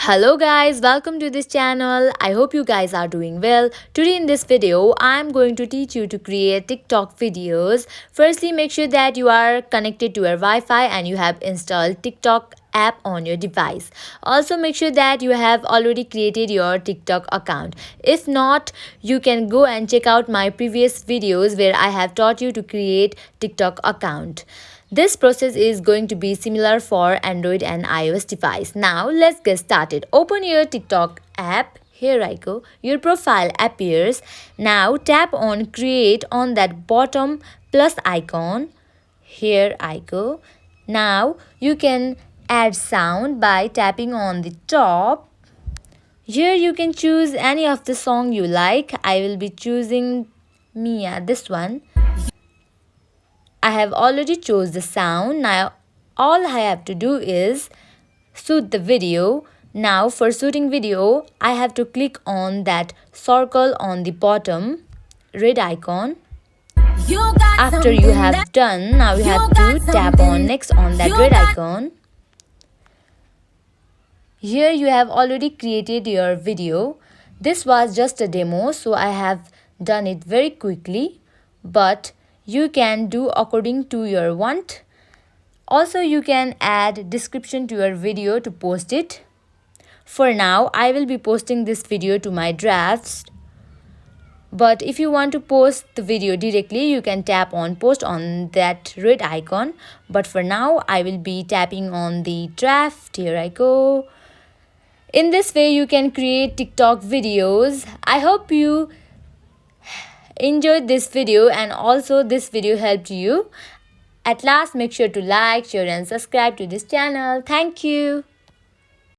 Hello guys, welcome to this channel. I hope you guys are doing well. Today in this video, I'm going to teach you to create TikTok videos. Firstly, make sure that you are connected to your Wi-Fi and you have installed TikTok app on your device. Also make sure that you have already created your TikTok account. If not, you can go and check out my previous videos where I have taught you to create TikTok account. This process is going to be similar for Android and iOS device. Now let's get started. Open your TikTok app. Here I go. Your profile appears. Now tap on create on that bottom plus icon. Here I go. Now you can add sound by tapping on the top. Here you can choose any of the song you like. I will be choosing Mia, this one. I have already chose the sound. Now all I have to do is shoot the video. Now for shooting video, I have to click on that circle on the bottom red icon. After you have done, now you have to tap on next on that red icon. Here you have already created your video. This was just a demo, so I have done it very quickly, but you can do according to your want. Also, you can add description to your video to post it. For now, I will be posting this video to my drafts. But if you want to post the video directly, you can tap on post on that red icon. But for now, I will be tapping on the draft. Here I go. In this way, you can create TikTok videos. I hope you enjoyed this video and also this video helped you. At last, make sure to like, share and subscribe to this channel. Thank you.